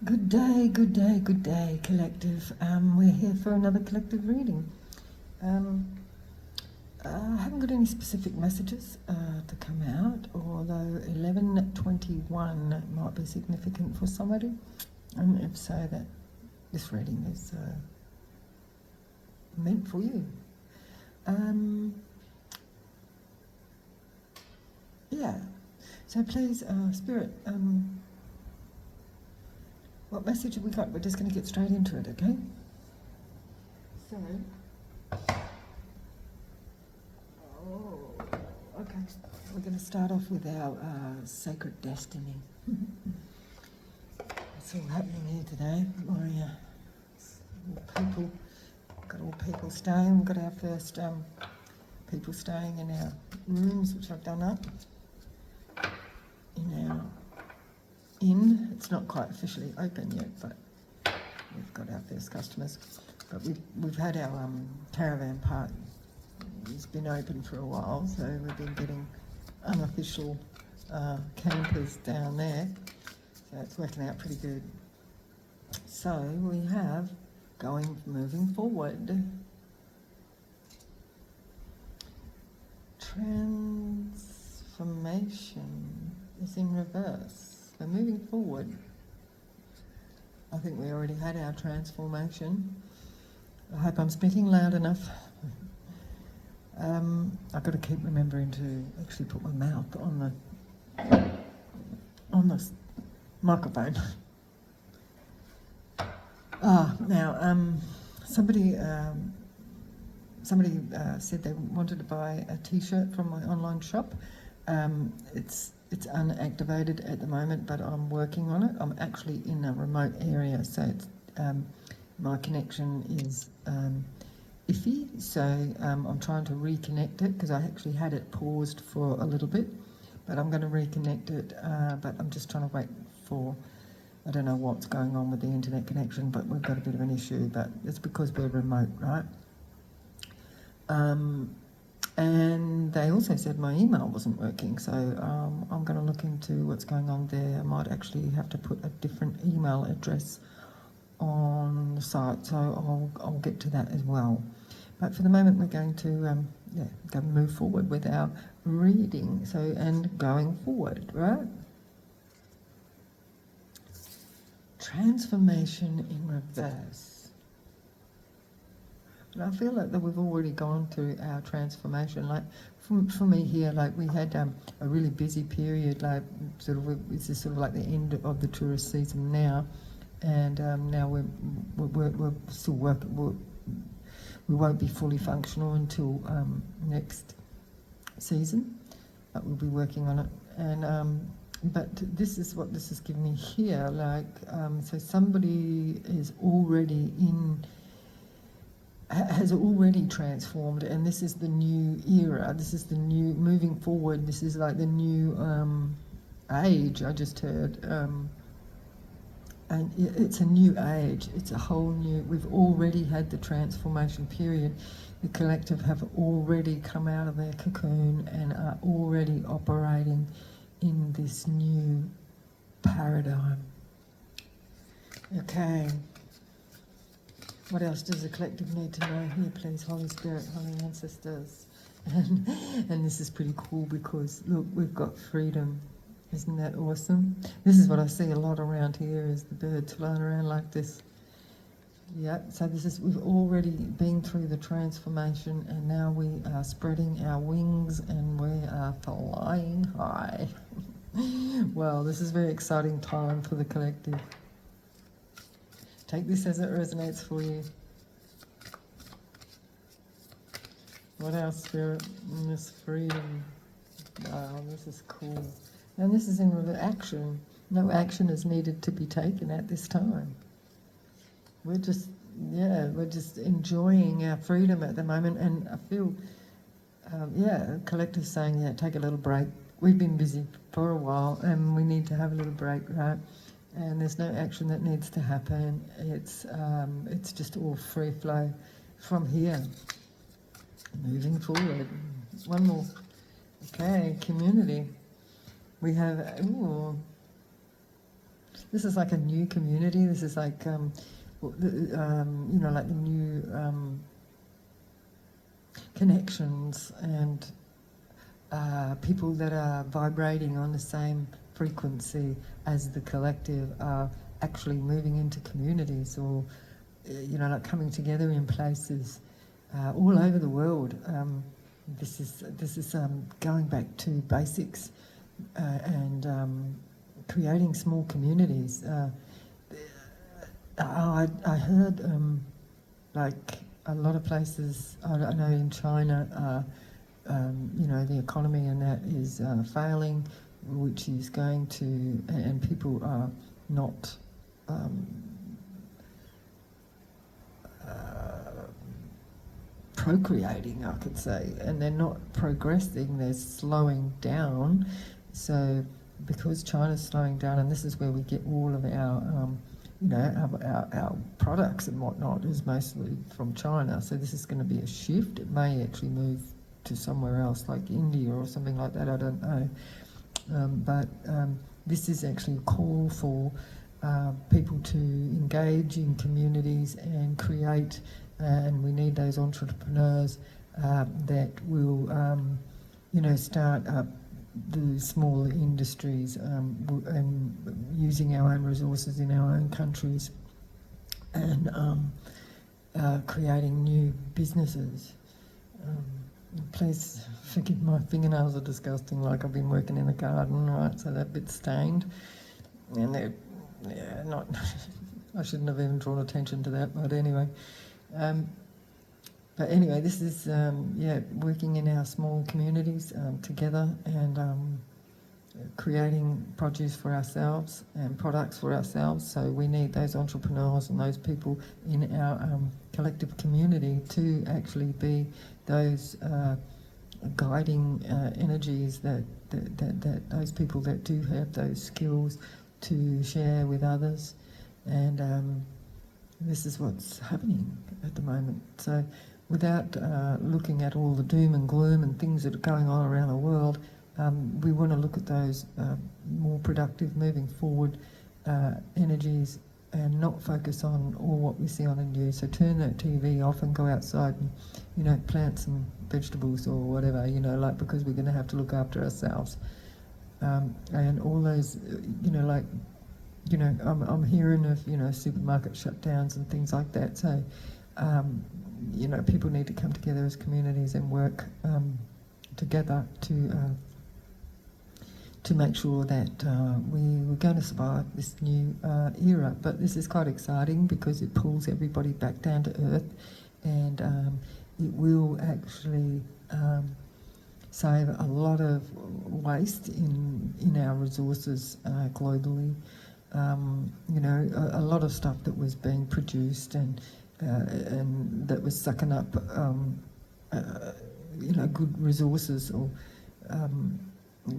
Good day, good day, good day, collective. We're here for another collective reading. Um, I haven't got any specific messages to come out, although 11:21 might be significant for somebody, and if so, that this reading is meant for you. Yeah, so please, Spirit, what message have we got? We're just going to get straight into it, okay? So, okay. We're going to start off with our sacred destiny. What's all happening here today? People, got all people staying. We've got our first people staying in our rooms, which I've done up. In our inn. It's not quite officially open yet, but we've got our first customers. But we've had our caravan park. It's been open for a while, so we've been getting unofficial campers down there. So it's working out pretty good. So we have moving forward. Transformation is in reverse. So moving forward, I think we already had our transformation. I hope I'm speaking loud enough. I've got to keep remembering to actually put my mouth on the microphone. Now, somebody said they wanted to buy a T-shirt from my online shop. It's unactivated at the moment, but I'm working on it. I'm actually in a remote area, so it's, my connection is iffy. So I'm trying to reconnect it because I actually had it paused for a little bit, but I'm going to reconnect it. But I'm just trying to wait for. I don't know what's going on with the internet connection, but we've got a bit of an issue. But it's because we're remote, right? And they also said my email wasn't working, so I'm going to look into what's going on there. I might actually have to put a different email address on the site, so I'll get to that as well. But for the moment, we're going to go move forward with our reading. So, and going forward, right? Transformation in reverse. And I feel like that we've already gone through our transformation. Like for me here, like we had a really busy period. Like this is sort of like the end of the tourist season now, and now we're still working. We won't be fully functional until next season, but we'll be working on it. And but this is what this has given me here. Like so, somebody is already has already transformed, and this is the new era. This is the new moving forward. This is like the new age. I just heard, and it's a new age. It's a whole new. We've already had the transformation period. The collective have already come out of their cocoon and are already operating in this new paradigm. Okay. What else does the collective need to know here, please? Holy Spirit, Holy Ancestors. And this is pretty cool because, look, we've got freedom. Isn't that awesome? This is what I see a lot around here, is the birds flying around like this. Yeah, so we've already been through the transformation, and now we are spreading our wings and we are flying high. Well, this is a very exciting time for the collective. Take this as it resonates for you. What else, Spirit? This freedom. Wow, this is cool. And this is in action. No action is needed to be taken at this time. We're just enjoying our freedom at the moment. And I feel, collective saying, take a little break. We've been busy for a while and we need to have a little break, right? And there's no action that needs to happen. It's just all free flow from here. Moving forward. One more. Okay, community. We have, this is like a new community. This is like, you know, like the new connections and people that are vibrating on the same frequency as the collective are actually moving into communities, or you know, like coming together in places all over the world. This is going back to basics and creating small communities. I heard like a lot of places. I know in China, you know, the economy and that is failing, which is going to, and people are not procreating, I could say, and they're not progressing, they're slowing down. So because China's slowing down, and this is where we get all of our you know, our products and whatnot is mostly from China. So this is going to be a shift. It may actually move to somewhere else like India or something like that, I don't know. But this is actually a call for people to engage in communities and create, and we need those entrepreneurs that will, you know, start up the smaller industries and using our own resources in our own countries and creating new businesses. Please forgive my fingernails are disgusting, like I've been working in the garden, right, so that bit's stained. And they're, yeah, not, I shouldn't have even drawn attention to that, but anyway. But anyway, this is, yeah, working in our small communities together and creating produce for ourselves and products for ourselves. So we need those entrepreneurs and those people in our collective community to actually be those guiding energies that those people that do have those skills to share with others. And this is what's happening at the moment. So without looking at all the doom and gloom and things that are going on around the world, we want to look at those more productive, moving forward energies and not focus on all what we see on the news. So turn that TV off and go outside and, you know, plant some vegetables or whatever, you know, like, because we're going to have to look after ourselves. And all those, you know, like, you know, I'm hearing of, you know, supermarket shutdowns and things like that. So, you know, people need to come together as communities and work together to make sure that we're going to survive this new era. But this is quite exciting because it pulls everybody back down to earth, and it will actually save a lot of waste in our resources globally. You know, a lot of stuff that was being produced and that was sucking up, you know, good resources or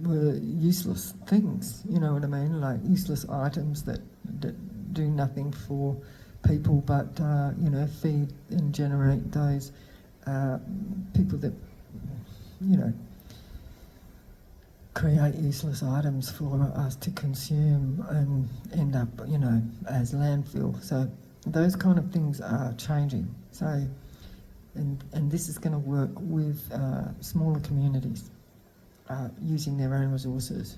were useless things, you know what I mean, like useless items that do nothing for people but, you know, feed and generate those people that, you know, create useless items for us to consume and end up, you know, as landfill. So those kind of things are changing. So, and this is going to work with smaller communities. Using their own resources.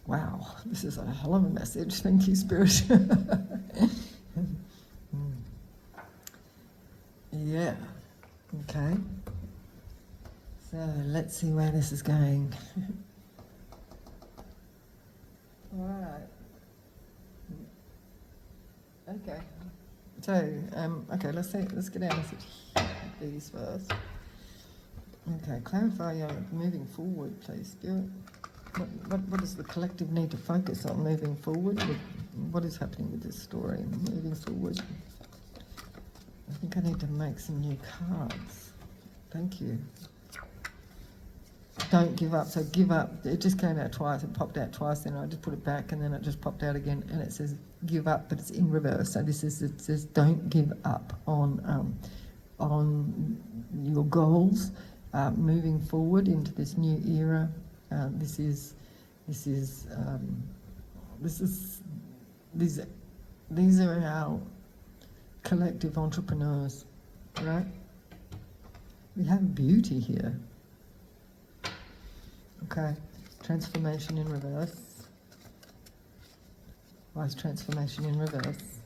Wow, this is a hell of a message. Thank you, Spirit. Yeah, okay. So let's see where this is going. All right. Okay. So, okay, let's get our message. These first. Okay, clarify your moving forward, please, Spirit. What does the collective need to focus on moving forward? What is happening with this story moving forward? I think I need to make some new cards. Thank you. Don't give up. So give up. It just came out twice. It popped out twice, then I just put it back, and then it just popped out again, and it says give up, but it's in reverse. So this is, it says don't give up on your goals. Moving forward into this new era, this is these are our collective entrepreneurs, right? We have beauty here. Okay, transformation in reverse. Why is transformation in reverse?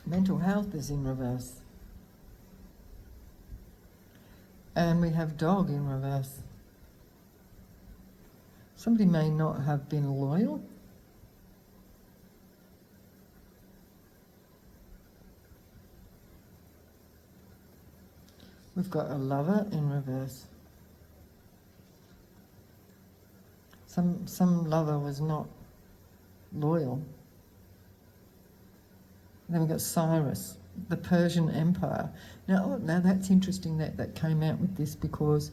Mental health is in reverse. And we have dog in reverse. Somebody may not have been loyal. We've got a lover in reverse. Some lover was not loyal. Then we've got Cyrus, the Persian Empire. Now that's interesting that came out with this, because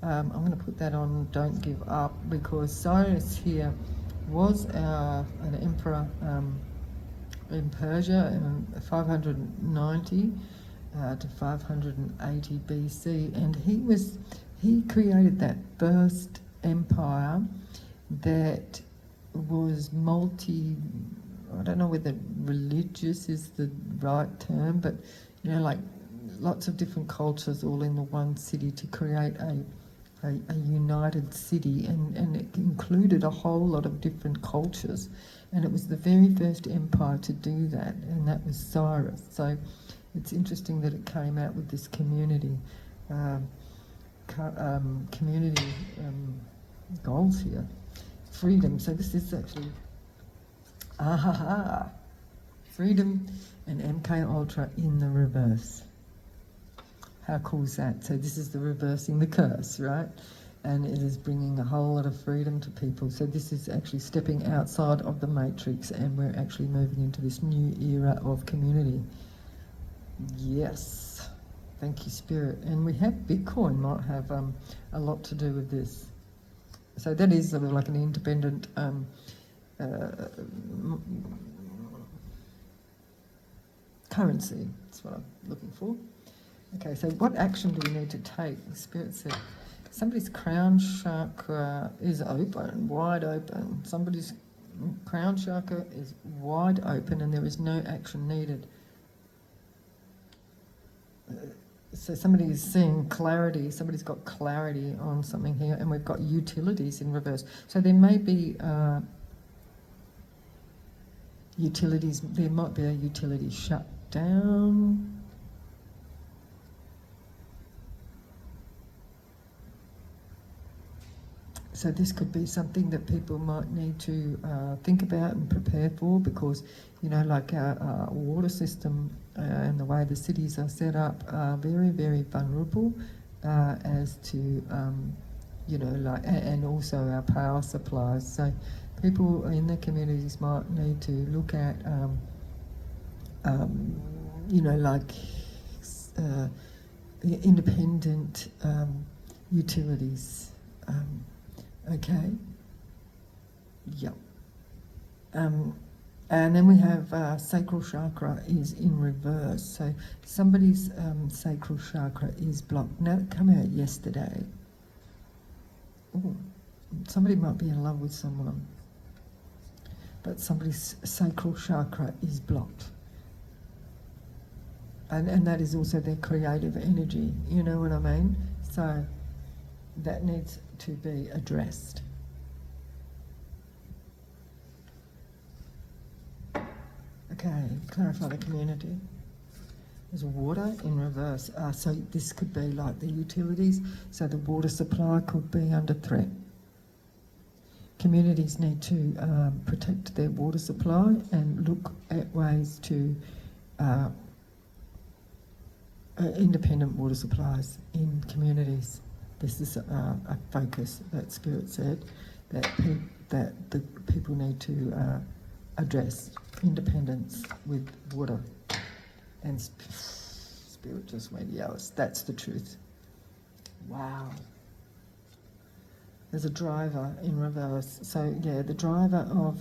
I'm going to put that on Don't Give Up, because Cyrus here was an emperor in Persia in 590 to 580 BC, and he created that first empire that was I don't know whether religious is the right term, but like lots of different cultures all in the one city to create a united city, and it included a whole lot of different cultures, and it was the very first empire to do that, and that was Cyrus. So it's interesting that it came out with this community goals here. Freedom. So this is actually freedom and MK Ultra in the reverse. How cool is that? So this is the reversing the curse, right? And it is bringing a whole lot of freedom to people. So this is actually stepping outside of the matrix, and we're actually moving into this new era of community. Yes. Thank you, Spirit. And we have Bitcoin might have a lot to do with this. So that is sort of like an independent currency. That's what I'm looking for. Okay, so what action do we need to take? The Spirit said somebody's crown chakra is open, wide open. Somebody's crown chakra is wide open and there is no action needed. So somebody is seeing clarity, somebody's got clarity on something here, and we've got utilities in reverse. So there may be utilities, there might be a utility shut down. So this could be something that people might need to think about and prepare for, because, like our water system and the way the cities are set up are very, very vulnerable as to, and also our power supplies. So people in the communities might need to look at, independent utilities. Okay. Yep. And then we have sacral chakra is in reverse. So somebody's sacral chakra is blocked. Now, it came out yesterday. Ooh, somebody might be in love with someone, but somebody's sacral chakra is blocked. And that is also their creative energy, you know what I mean? So that needs to be addressed. Okay, clarify the community. There's water in reverse. So this could be like the utilities. So the water supply could be under threat. Communities need to protect their water supply and look at ways to independent water supplies in communities. This is a focus that Spirit said that the people need to address independence with water. And Spirit just went, yes, that's the truth. Wow. There's a driver in reverse. So yeah, the driver of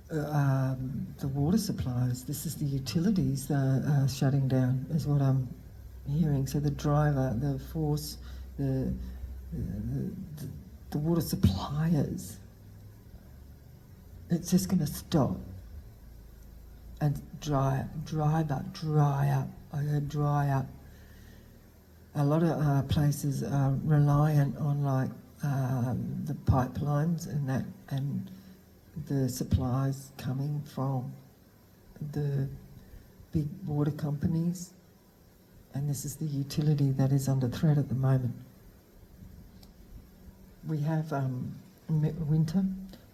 the water supplies. This is the utilities shutting down, is what I'm hearing. So the driver, the force, the the water suppliers, it's just going to stop and dry up. I heard dry up. A lot of places are reliant on the pipelines and that, and the supplies coming from the big water companies, and this is the utility that is under threat at the moment. We have winter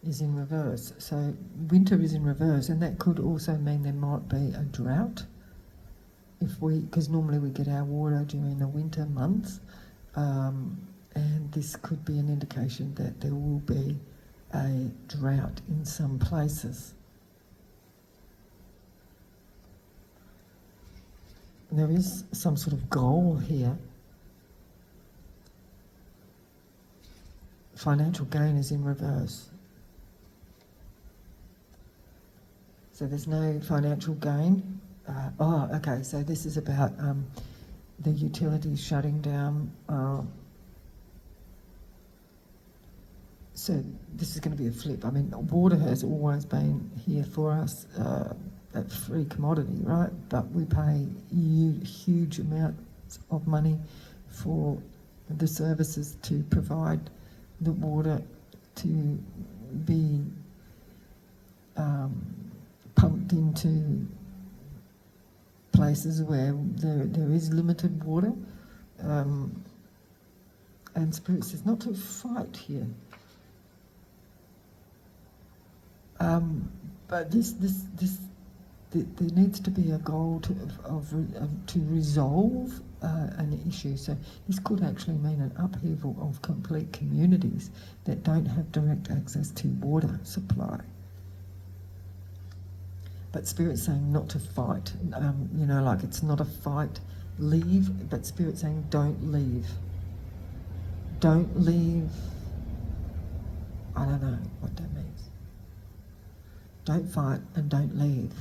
is in reverse, so winter is in reverse, and that could also mean there might be a drought because normally we get our water during the winter months, and this could be an indication that there will be a drought in some places. There is some sort of goal here. Financial gain is in reverse. So there's no financial gain. Okay, so this is about the utilities shutting down. So this is going to be a flip. I mean, water has always been here for us, a free commodity, right? But we pay huge amounts of money for the services to provide the water to be pumped into places where there is limited water. And Spirit says not to fight here. But there needs to be a goal to resolve an issue. So this could actually mean an upheaval of complete communities that don't have direct access to water supply. But Spirit's saying not to fight. It's not a fight, leave, but Spirit's saying don't leave. Don't leave. I don't know what that means. Don't fight and don't leave.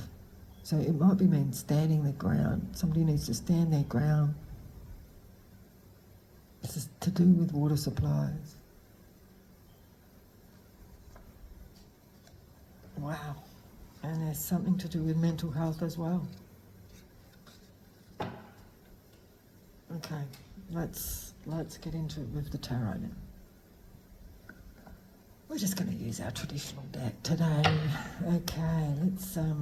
So it might be mean standing their ground. Somebody needs to stand their ground. This is to do with water supplies. Wow. And there's something to do with mental health as well. Okay, let's get into it with the tarot now. We're just going to use our traditional deck today. Okay, let's have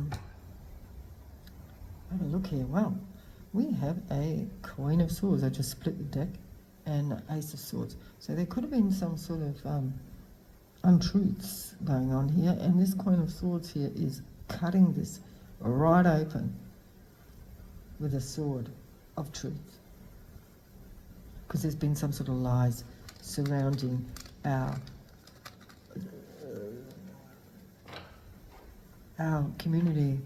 a look here. Well, we have a Queen of Swords. I just split the deck, and Ace of Swords. So there could have been some sort of untruths going on here, and this Queen of Swords here is cutting this right open with a sword of truth, because there's been some sort of lies surrounding our community,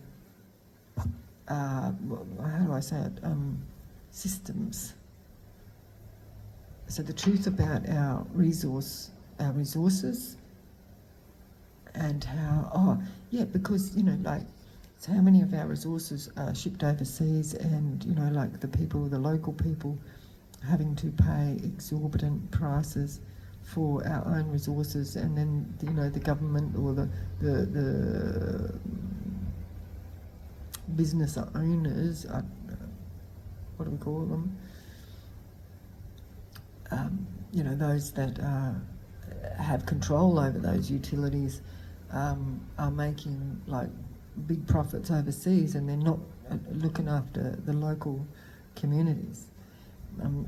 how do I say it, systems. So the truth about our resources, and how, because, so how many of our resources are shipped overseas, and, the local people having to pay exorbitant prices for our own resources, and then, the government or the business owners, what do we call them? Those that have control over those utilities are making big profits overseas, and they're not looking after the local communities.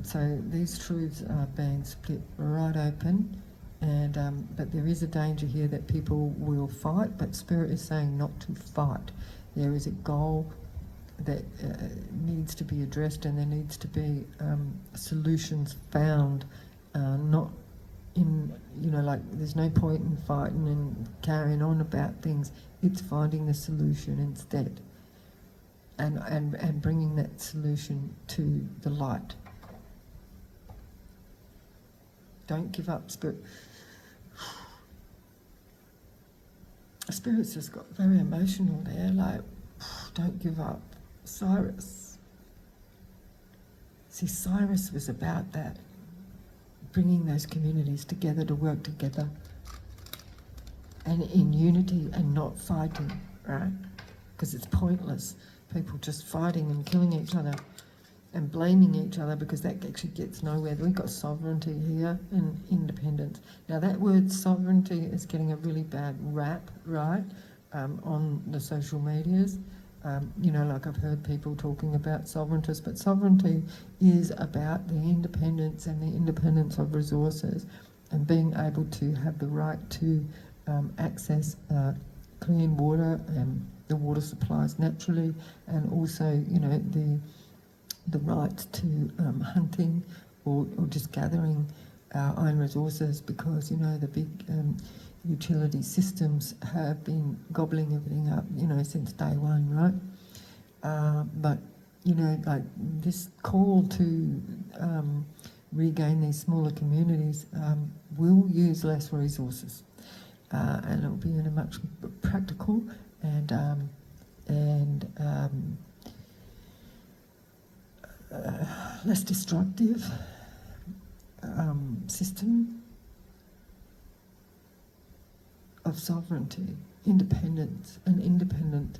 So these truths are being split right open, and but there is a danger here that people will fight, but Spirit is saying not to fight. There is a goal that needs to be addressed, and there needs to be solutions found, not in, there's no point in fighting and carrying on about things. It's finding the solution instead, and bringing that solution to the light. Don't give up, Spirit. Spirit's just got very emotional there, don't give up. Cyrus. See, Cyrus was about that bringing those communities together to work together and in unity and not fighting, right? Because it's pointless. People just fighting and killing each other and blaming each other, because that actually gets nowhere. We've got sovereignty here and independence. Now that word sovereignty is getting a really bad rap, right, on the social medias. Like I've heard people talking about sovereigntists, but sovereignty is about the independence and the independence of resources and being able to have the right to access clean water and the water supplies naturally, and also, the right to hunting or just gathering our own resources, because, the big utility systems have been gobbling everything up, since day one, right? But, like this call to regain these smaller communities will use less resources, and it will be in a much practical and less destructive system of sovereignty, independence, and independent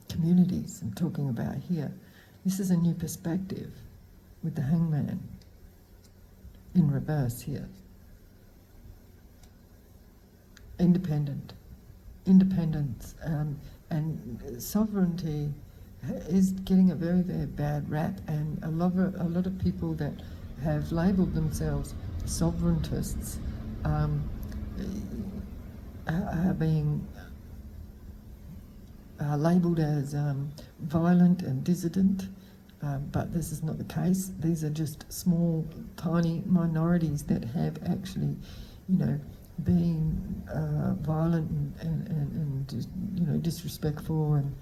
communities I'm talking about here. This is a new perspective with the hangman in reverse here. Independence, and sovereignty is getting a very, very bad rap, and a lot of people that have labelled themselves sovereigntists are being labelled as violent and dissident, but this is not the case. These are just small, tiny minorities that have actually, been violent and disrespectful, and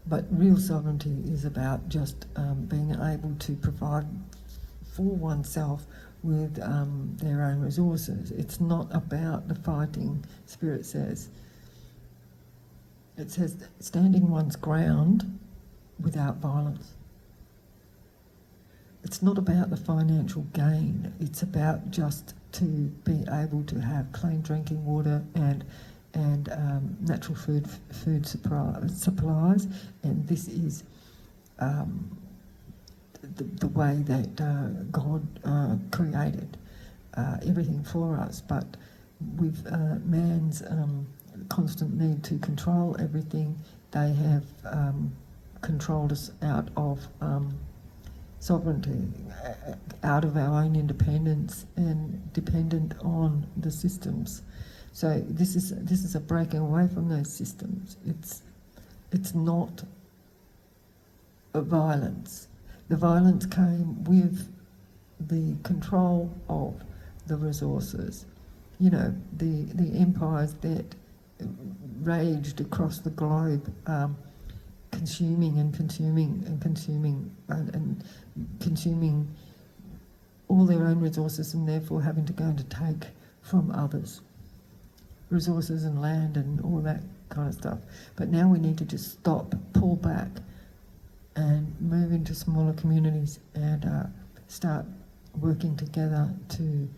but real sovereignty is about just being able to provide for oneself with their own resources. It's not about the fighting. Spirit says, it says standing one's ground without violence. It's not about the financial gain. It's about just to be able to have clean drinking water and natural food supplies, and this is the way that God created everything for us. But with man's constant need to control everything, they have controlled us out of sovereignty, out of our own independence, and dependent on the systems. So this is a breaking away from those systems. It's not a violence. The violence came with the control of the resources. The empires that raged across the globe, consuming and consuming and consuming and consuming all their own resources, and therefore having to go and to take from others resources and land and all that kind of stuff. But now we need to just stop, pull back, and move into smaller communities and start working together to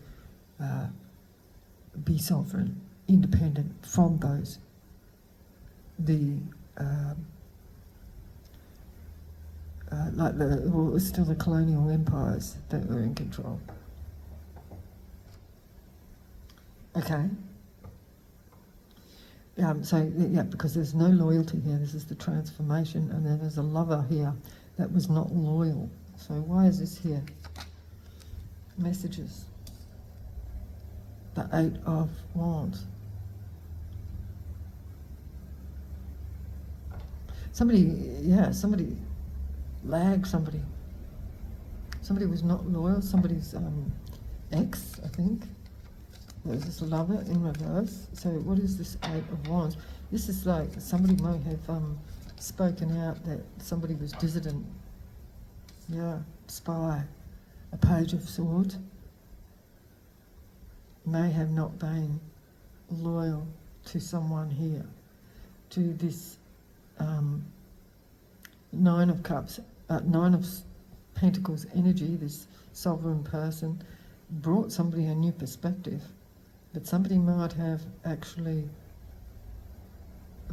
be sovereign, independent from those, still the colonial empires that were in control. Okay. Because there's no loyalty here. This is the transformation, and then there's a lover here that was not loyal. So why is this here? Messages. The 8 of Wands. Somebody lagged somebody. Somebody was not loyal. Somebody's ex, I think. There's this lover in reverse. So what is this 8 of Wands? This is like somebody might have spoken out that somebody was dissident. Yeah, spy. A Page of Swords. May have not been loyal to someone here. To this 9 of Cups, 9 of Pentacles energy, this sovereign person, brought somebody a new perspective, but somebody might have actually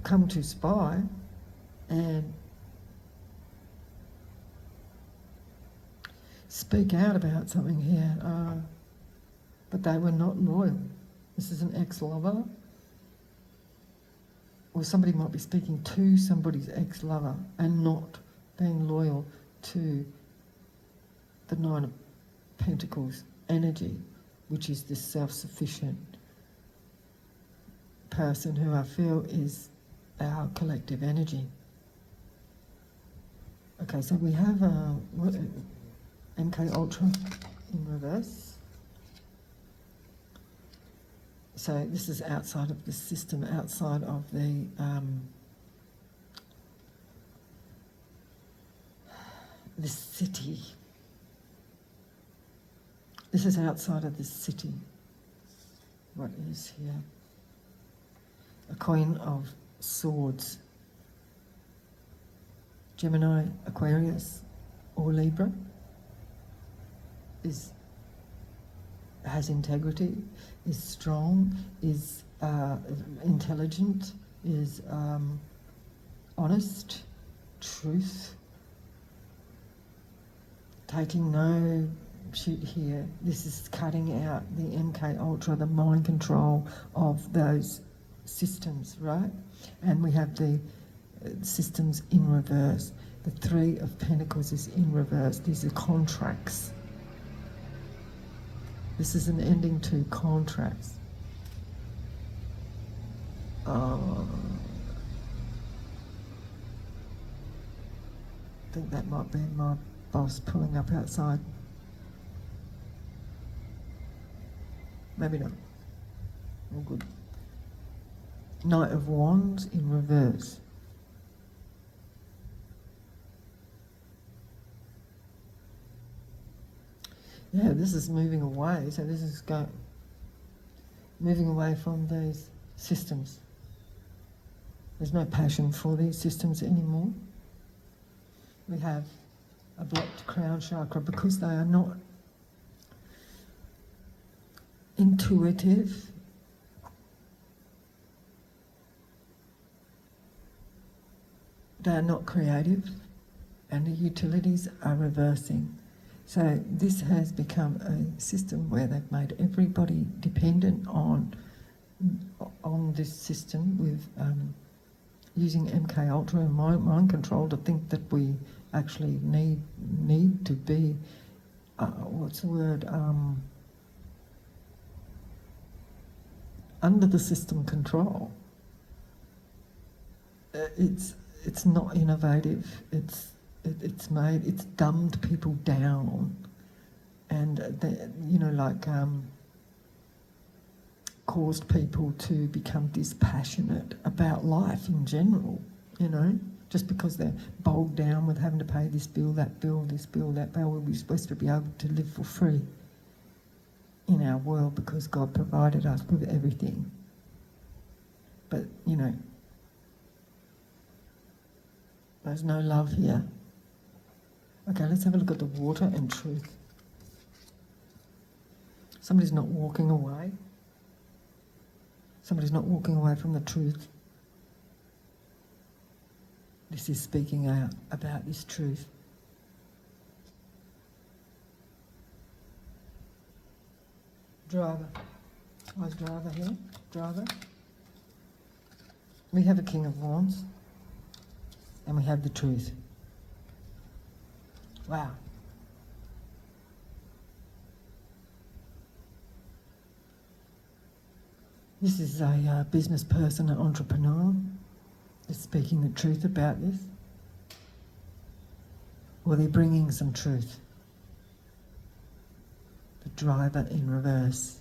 come to spy and speak out about something here, but they were not loyal. This is an ex-lover, or somebody might be speaking to somebody's ex-lover and not being loyal to the Nine of Pentacles energy, which is this self-sufficient person who I feel is our collective energy. Okay, so we have MK Ultra in reverse. So this is outside of the system, outside of the city. This is outside of the city. What is here? A Queen of Swords. Gemini, Aquarius, or Libra has integrity, is strong, is intelligent, is honest, truth, taking no shit here. This is cutting out the MK Ultra, the mind control of those systems, right? And we have the systems in reverse. The Three of Pentacles is in reverse. These are contracts. This is an ending to contracts. I think that might be my boss pulling up outside. Maybe not. All good. Knight of Wands in reverse. Yeah, this is moving away. So this is moving away from these systems. There's no passion for these systems anymore. We have a blocked crown chakra because they are not intuitive. They are not creative, and the utilities are reversing. So this has become a system where they've made everybody dependent on this system with using MK Ultra and mind control to think that we actually need to be what's the word, under the system control. It's not innovative. It's dumbed people down, and caused people to become dispassionate about life in general. Just because they're bogged down with having to pay this bill, that bill, this bill, that bill. We're supposed to be able to live for free in our world because God provided us with everything. But there's no love here. Okay, let's have a look at the water and truth. Somebody's not walking away. Somebody's not walking away from the truth. This is speaking out about this truth. Driver. Why's driver here? Driver. We have a King of Wands. And we have the truth. Wow. This is a business person, an entrepreneur, that's speaking the truth about this. Or they're bringing some truth. The driver in reverse.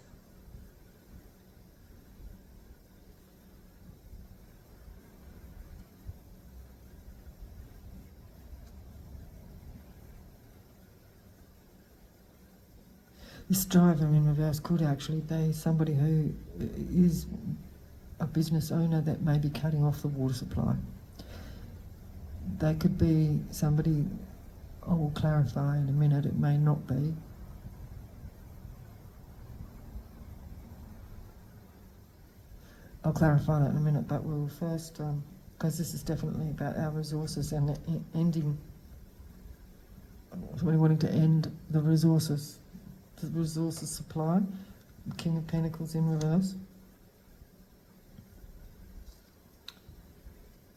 This driver in reverse could actually be somebody who is a business owner that may be cutting off the water supply. They could be somebody I will clarify in a minute, it may not be. I'll clarify that in a minute, but we'll first, because this is definitely about our resources and ending, we're wanting to end the resources supply, the King of Pentacles in reverse.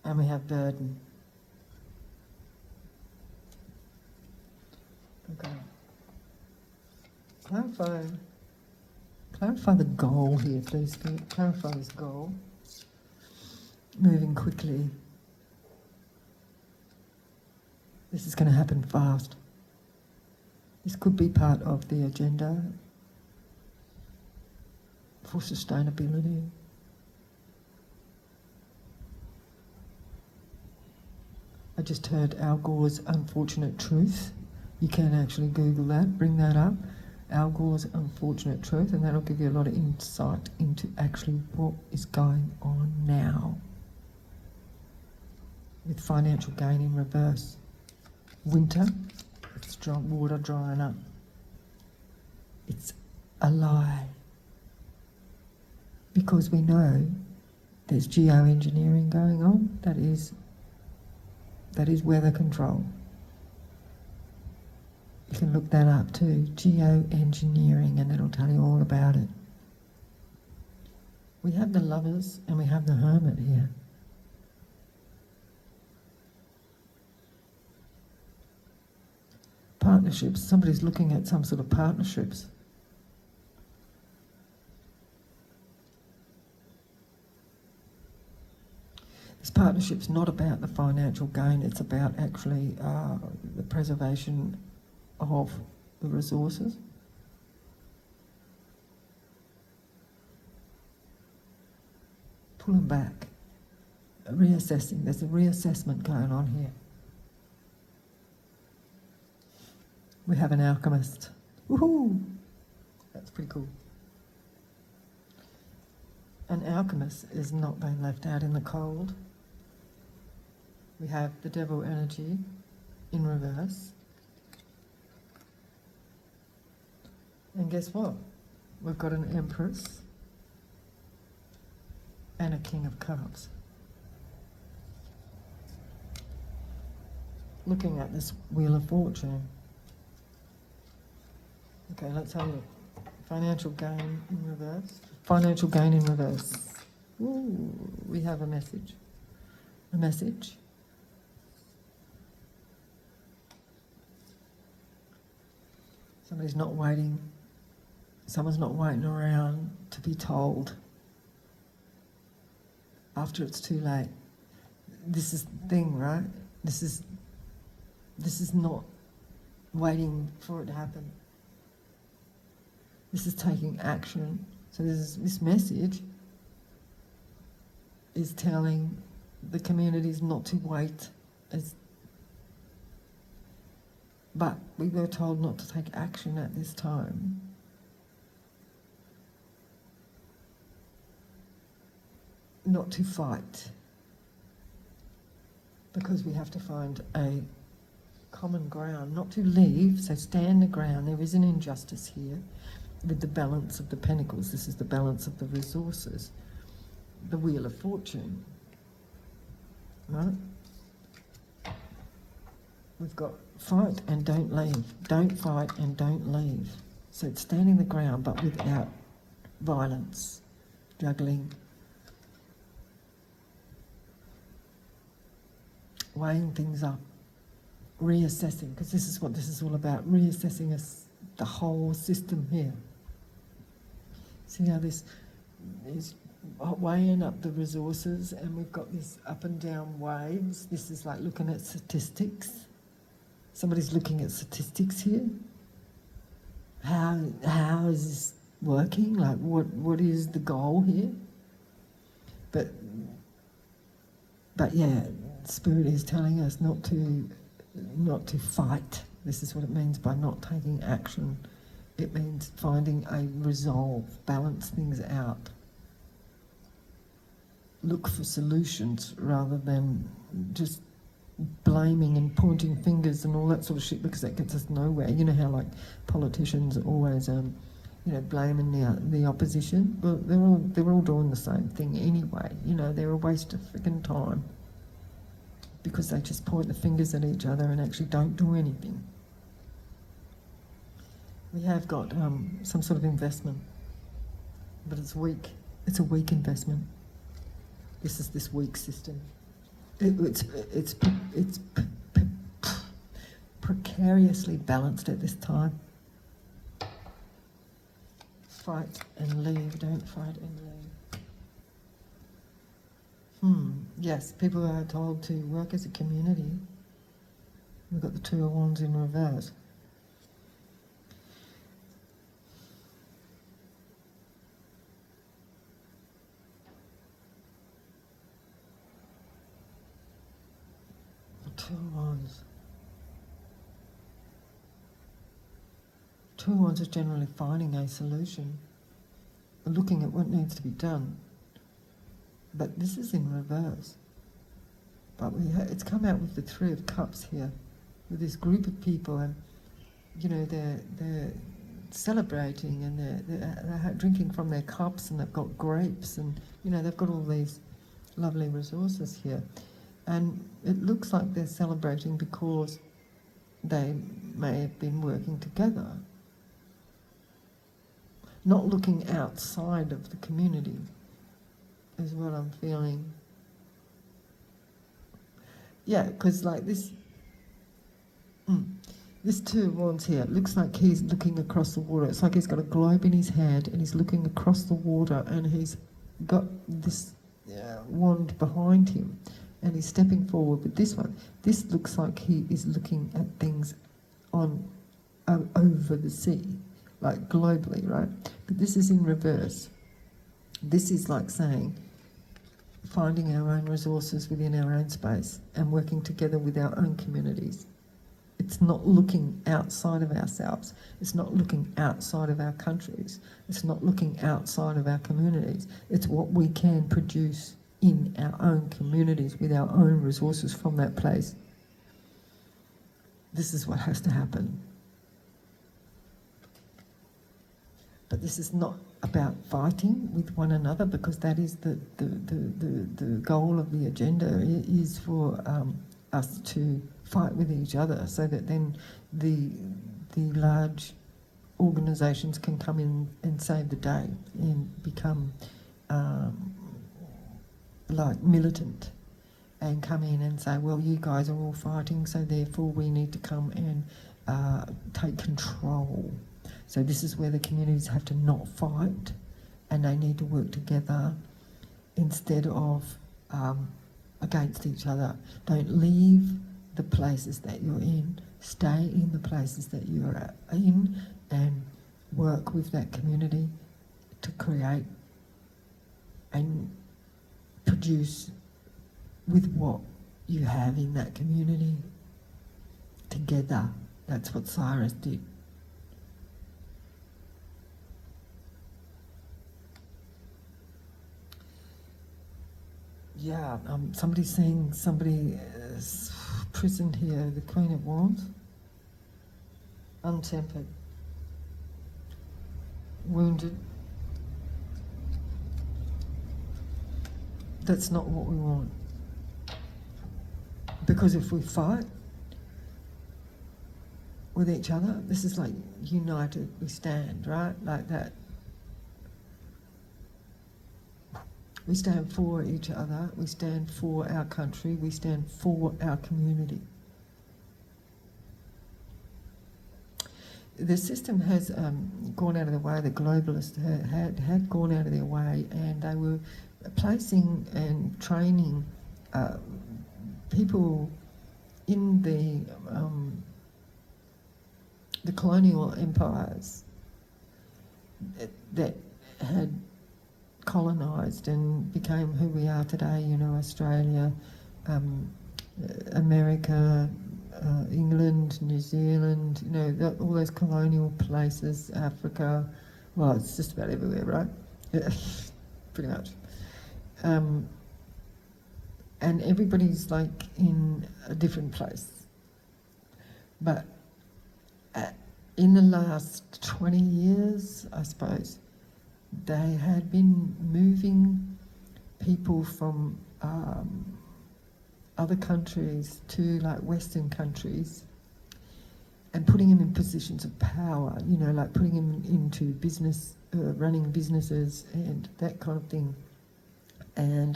And we have burden. Okay. Clarify the goal here, please. Clarify this goal. Moving quickly. This is going to happen fast. This could be part of the agenda for sustainability. I just heard Al Gore's Unfortunate Truth. You can actually Google that, bring that up. Al Gore's Unfortunate Truth, and that'll give you a lot of insight into actually what is going on now with financial gain in reverse. Winter, it's water drying up. It's a lie. Because we know there's geoengineering going on, that is weather control. You can look that up too, geoengineering, and it'll tell you all about it. We have the Lovers and we have the Hermit here. Partnerships, somebody's looking at some sort of partnerships. This partnership's not about the financial gain, it's about actually the preservation of the resources. Pulling back, reassessing. There's a reassessment going on here. We have an alchemist. Woohoo! That's pretty cool. An alchemist is not being left out in the cold. We have the devil energy in reverse. And guess what? We've got an Empress and a King of Cups. Looking at this Wheel of Fortune. Okay, let's have a look. Financial gain in reverse. Financial gain in reverse. Ooh, we have a message. A message. Somebody's not waiting. Someone's not waiting around to be told after it's too late. This is the thing, right? This is not waiting for it to happen. This is taking action. So this message is telling the communities not to wait, but we were told not to take action at this time. Not to fight, because we have to find a common ground, not to leave, so stand the ground. There is an injustice here with the balance of the pentacles. This is the balance of the resources, the Wheel of Fortune, right? We've got fight and don't leave, don't fight and don't leave. So it's standing the ground but without violence, juggling, weighing things up, reassessing, because this is what this is all about, reassessing the whole system here. See how this is weighing up the resources, and we've got this up and down waves. This is like looking at statistics. Somebody's looking at statistics here. How is this working? Like what is the goal here? But yeah, Spirit is telling us not to fight. This is what it means by not taking action. It means finding a resolve, balance things out. Look for solutions rather than just blaming and pointing fingers and all that sort of shit, because that gets us nowhere. You know how like politicians are always blaming the opposition. Well, they're all doing the same thing anyway. You know, they're a waste of freaking time, because they just point the fingers at each other and actually don't do anything. We have got some sort of investment, but it's weak. It's a weak investment. This is this weak system. It's precariously balanced at this time. Fight and leave, don't fight and leave. Yes, people are told to work as a community. We've got the Two of Wands in reverse. The Two of Wands. Two of Wands is generally finding a solution, looking at what needs to be done. But this is in reverse. But it's come out with the Three of Cups here, with this group of people, and you know they're celebrating, and they're drinking from their cups, and they've got grapes, and you know they've got all these lovely resources here, and it looks like they're celebrating because they may have been working together, not looking outside of the community, is what I'm feeling. Yeah, because like this Two of Wands here, it looks like he's looking across the water. It's like he's got a globe in his hand and he's looking across the water, and he's got this wand behind him, and he's stepping forward with this one. This looks like he is looking at things on over the sea, like globally, right? But this is in reverse. This is like saying finding our own resources within our own space and working together with our own communities. It's not looking outside of ourselves. It's not looking outside of our countries. It's not looking outside of our communities. It's what we can produce in our own communities with our own resources from that place. This is what has to happen. But this is not about fighting with one another, because that is the goal of the agenda, is for us to fight with each other, so that then the large organisations can come in and save the day and become like militant, and come in and say, well, you guys are all fighting, so therefore we need to come and take control. So this is where the communities have to not fight, and they need to work together instead of against each other. Don't leave the places that you're in. Stay in the places that you're in and work with that community to create and produce with what you have in that community together. That's what Cyrus did. Yeah, somebody's seeing somebody prisoned here, the Queen of Wands, untempered, wounded. That's not what we want. Because if we fight with each other, this is like united we stand, right? Like that. We stand for each other, we stand for our country, we stand for our community. The system has gone out of the way, the globalists had gone out of their way, and they were placing and training people in the colonial empires that had colonised and became who we are today, you know, Australia, America, England, New Zealand, you know, all those colonial places, Africa. Well, it's just about everywhere, right? Yeah, pretty much. and everybody's like in a different place. But in the last 20 years, I suppose, they had been moving people from other countries to like Western countries and putting them in positions of power, you know, like putting them into business, running businesses and that kind of thing. And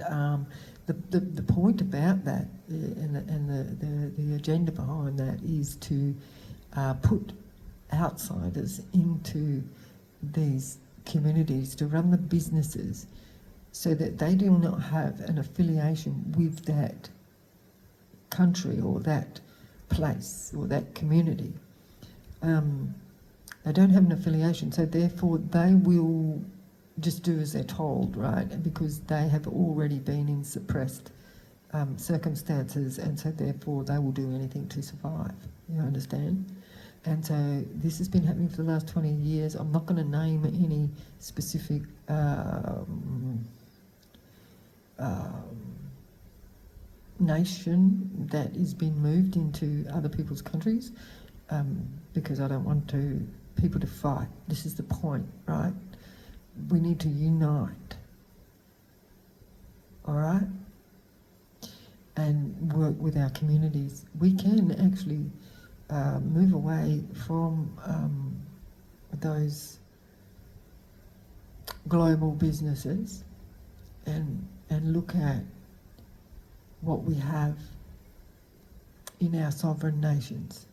the point about that and the agenda behind that is to put outsiders into these communities to run the businesses so that they do not have an affiliation with that country or that place or that community. They don't have an affiliation, so therefore they will just do as they're told, right? Because they have already been in suppressed circumstances, and so therefore they will do anything to survive. You understand? And so this has been happening for the last 20 years. I'm not going to name any specific nation that is being moved into other people's countries, because I don't want people to fight. This is the point, right? We need to unite, all right? And work with our communities. We can actually move away from those global businesses and look at what we have in our sovereign nations.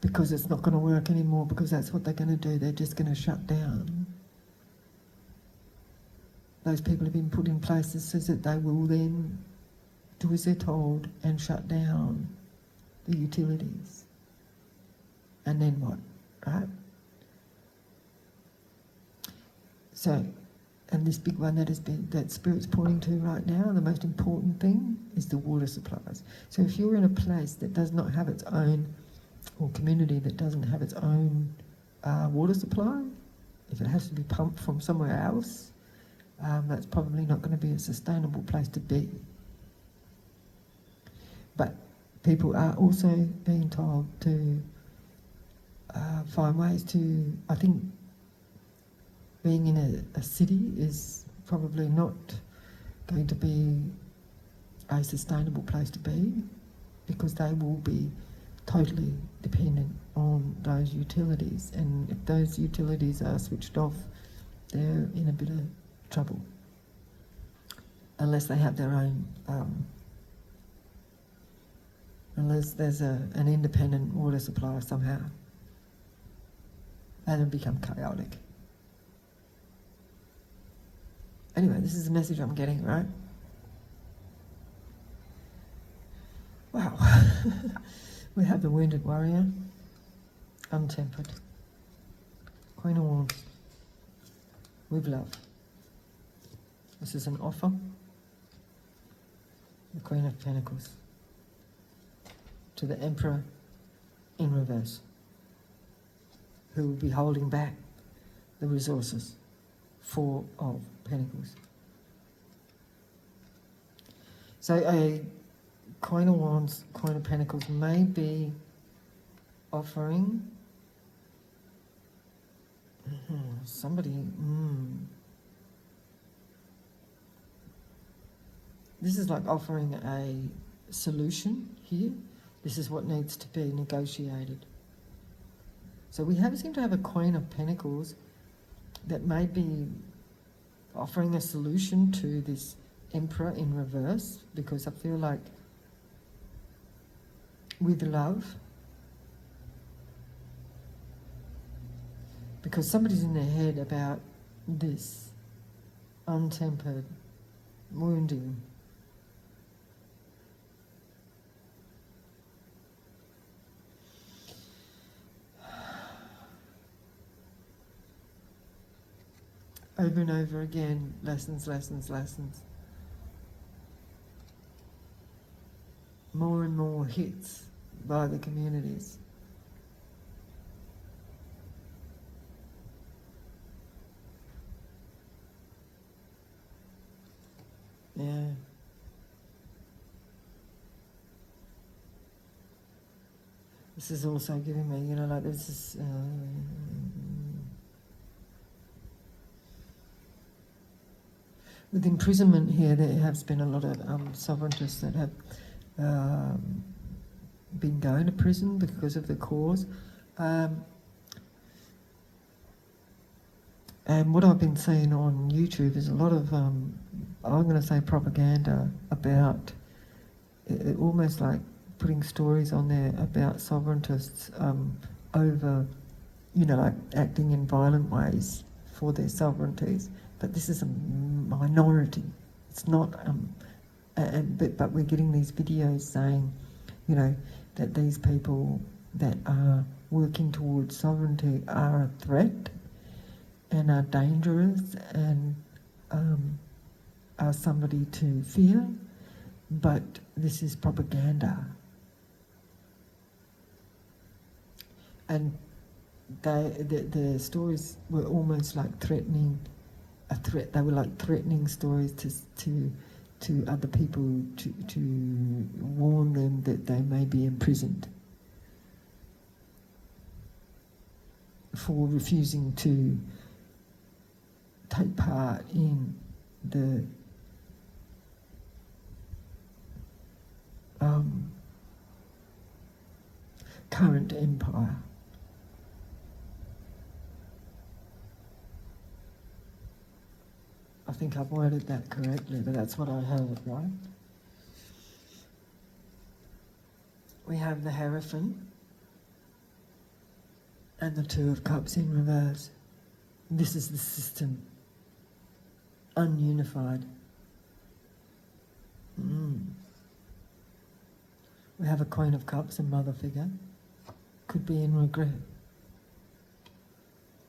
Because it's not going to work anymore, because that's what they're going to do. They're just going to shut down. Those people have been put in places so that they will then do as they're told and shut down the utilities. And then what, right? So, and this big one that Spirit's pointing to right now, the most important thing is the water supplies. So if you're in a place that does not have its own, or community that doesn't have its own water supply, if it has to be pumped from somewhere else, that's probably not going to be a sustainable place to be. But people are also being told to find ways to, I think being in a city is probably not going to be a sustainable place to be, because they will be totally dependent on those utilities, and if those utilities are switched off, they're in a bit of trouble, unless they have their own, unless there's an independent water supply somehow, and it'll become chaotic. Anyway, this is the message I'm getting, right? Wow. We have the Wounded Warrior, Untempered, Queen of Wands, with love. This is an offer. The Queen of Pentacles to the Emperor in reverse, who will be holding back the resources. Four of Pentacles. So a Queen of Wands, Queen of Pentacles may be offering somebody. This is like offering a solution here. This is what needs to be negotiated. So we seem to have a Queen of Pentacles that may be offering a solution to this Emperor in reverse, because I feel like with love, because somebody's in their head about this untempered wounding. Over and over again, lessons, lessons, lessons. More and more hits by the communities. Yeah. This is also giving me, you know, like this is... with imprisonment here, there has been a lot of sovereigntists that have been going to prison because of the cause. And what I've been seeing on YouTube is a lot of, I'm going to say propaganda about, almost like putting stories on there about sovereigntists over, you know, like acting in violent ways for their sovereignties. But this is a minority. It's not, but we're getting these videos saying, you know, that these people that are working towards sovereignty are a threat and are dangerous and are somebody to fear, but this is propaganda. And the stories were almost like threatening a threat. They were like threatening stories to other people to warn them that they may be imprisoned for refusing to take part in the current empire. I think I've worded that correctly, but that's what I heard, right? We have the Hierophant and the Two of Cups in reverse. This is the system, ununified. We have a Queen of Cups, a mother figure, could be in regret.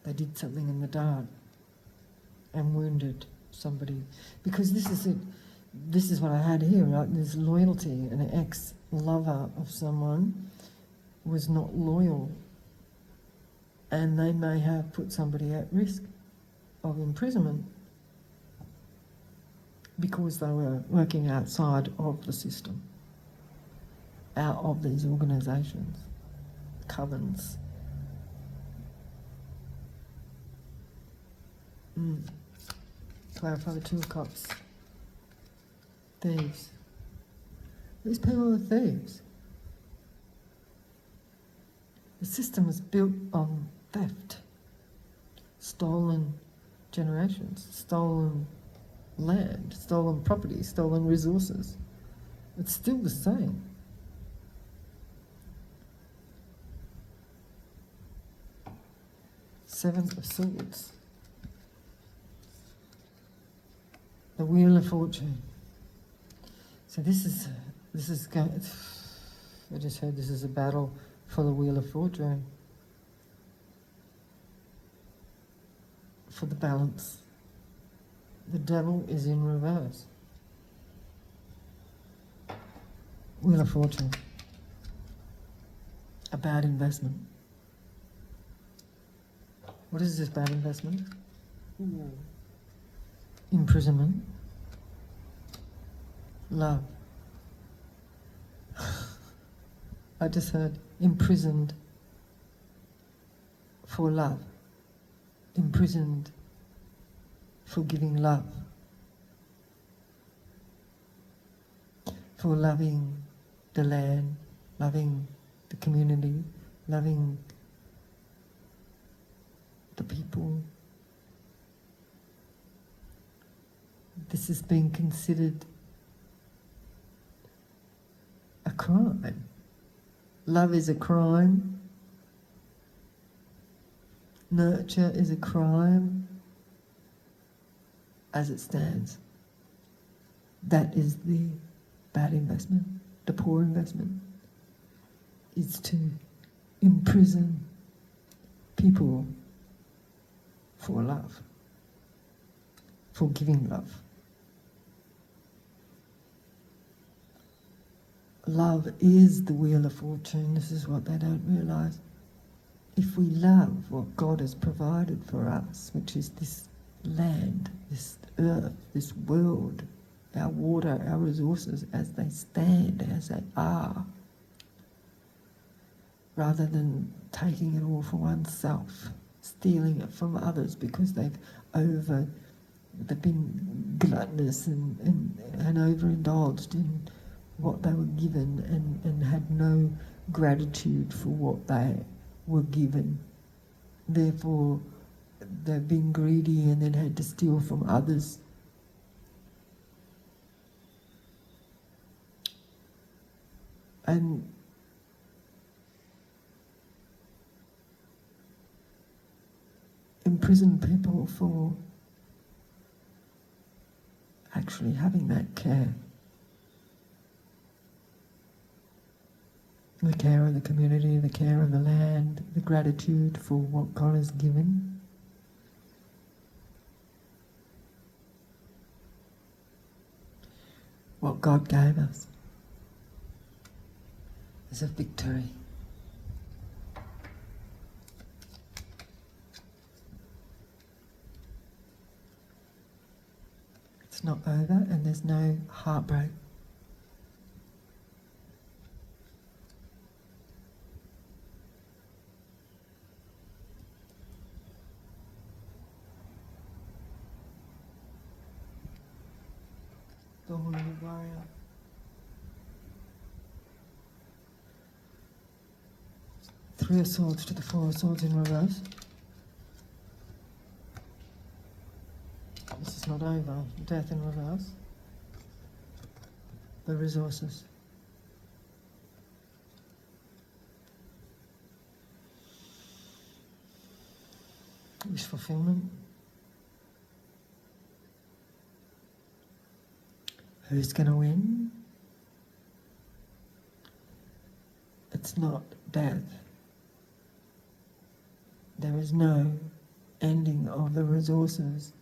They did something in the dark and wounded somebody. Because this is it. This is what I had here, right? There's loyalty. An ex-lover of someone was not loyal, and they may have put somebody at risk of imprisonment because they were working outside of the system, out of these organisations, covens. Clarify the Two of Cups. Thieves. These people are thieves. The system is built on theft, stolen generations, stolen land, stolen property, stolen resources. It's still the same. Seven of Swords. The Wheel of Fortune. So this is going. I just heard this is a battle for the Wheel of Fortune, for the balance. The Devil is in reverse. Wheel of Fortune. A bad investment. What is this bad investment? Imprisonment. Love. I just heard imprisoned for love. Imprisoned for giving love. For loving the land, loving the community, loving the people. This is being considered a crime. Love is a crime. Nurture is a crime as it stands. That is the bad investment. The poor investment is to imprison people for love, for giving love. Love is the Wheel of Fortune. This is what they don't realise. If we love what God has provided for us, which is this land, this earth, this world, our water, our resources as they stand, as they are, rather than taking it all for oneself, stealing it from others because they've been gluttonous and overindulged in what they were given and had no gratitude for what they were given. Therefore, they've been greedy and then had to steal from others. And imprison people for actually having that care. The care of the community, the care of the land, the gratitude for what God has given. What God gave us is a victory. It's not over and there's no heartbreak. The Holy Warrior. Three of Swords to the Four of Swords in reverse. This is not over. Death in reverse. The resources. Wish fulfillment. Who's going to win? It's not death. There is no ending of the resources,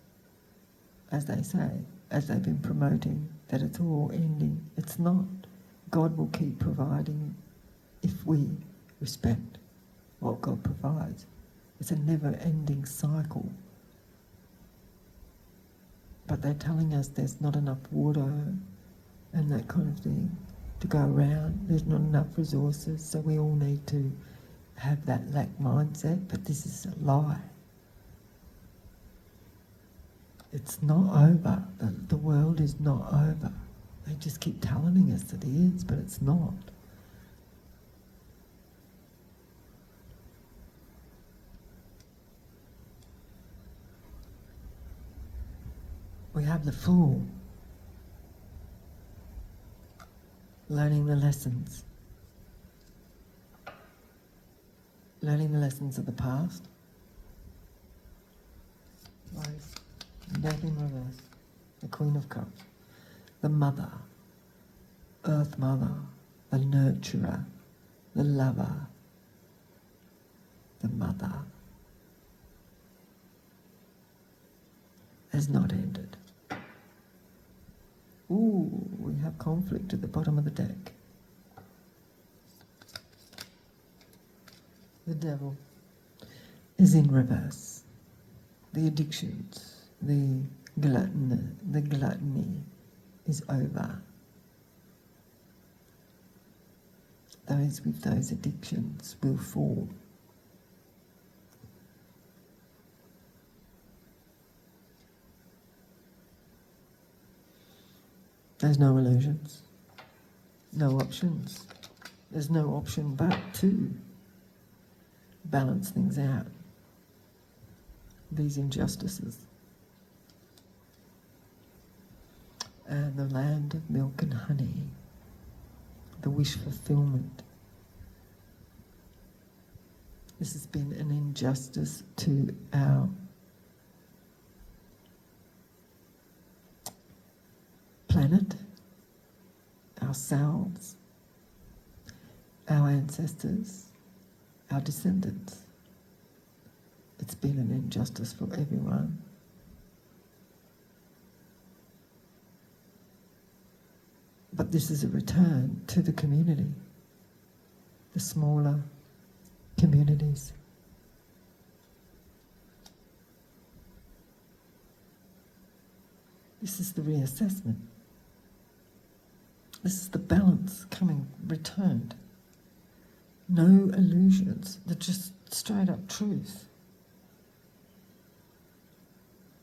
as they say, as they've been promoting, that it's all ending. It's not. God will keep providing if we respect what God provides. It's a never-ending cycle. But they're telling us there's not enough water and that kind of thing to go around. There's not enough resources, so we all need to have that lack mindset, but this is a lie. It's not over. The world is not over. They just keep telling us it is, but it's not. We have the Fool learning the lessons. Learning the lessons of the past. Life. Death in reverse. The Queen of Cups. The Mother. Earth Mother. The Nurturer. The Lover. The Mother. Has not ended. Ooh, we have conflict at the bottom of the deck. The Devil is in reverse. The addictions, the gluttony is over. Those with those addictions will fall. There's no illusions, no options. There's no option but to balance things out. These injustices. And the land of milk and honey, the wish fulfillment. This has been an injustice to our planet, ourselves, our ancestors, our descendants. It's been an injustice for everyone. But this is a return to the community, the smaller communities. This is the reassessment. This is the balance coming, returned. No illusions, they're just straight up truth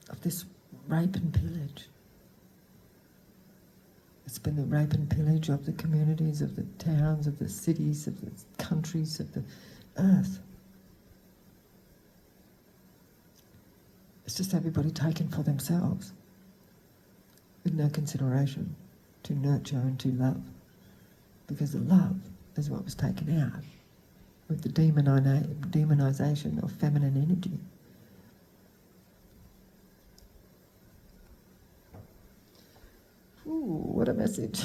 of this rape and pillage. It's been the rape and pillage of the communities, of the towns, of the cities, of the countries, of the earth. It's just everybody taken for themselves, with no consideration to nurture and to love. Because the love is what was taken out with the demonization of feminine energy. Ooh, what a message.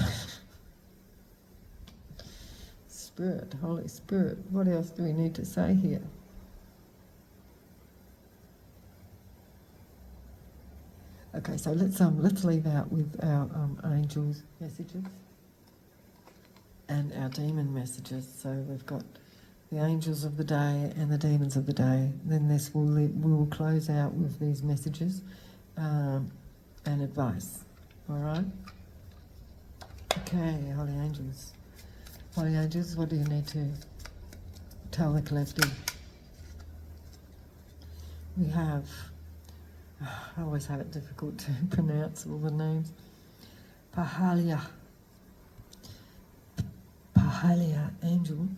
Spirit, Holy Spirit, what else do we need to say here? Okay, so let's leave out with our angels' messages and our demon messages. So we've got the angels of the day and the demons of the day. Then we will close out with these messages and advice. All right? Okay, Holy Angels. Holy Angels, what do you need to tell the collective? We have, I always have it difficult to pronounce all the names. Pahalia angel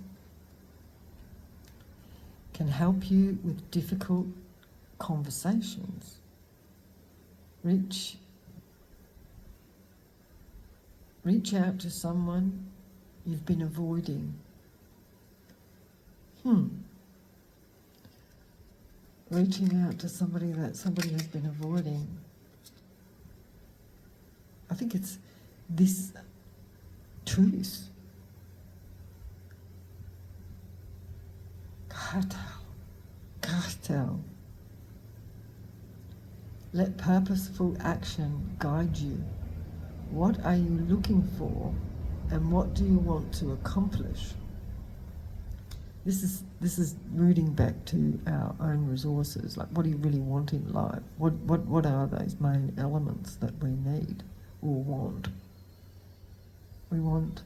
can help you with difficult conversations. Reach out to someone you've been avoiding. Reaching out to somebody that somebody has been avoiding. I think it's this truth. Cartel. Let purposeful action guide you. What are you looking for, and what do you want to accomplish? This is rooting back to our own resources. Like, what do you really want in life? What are those main elements that we need or want? We want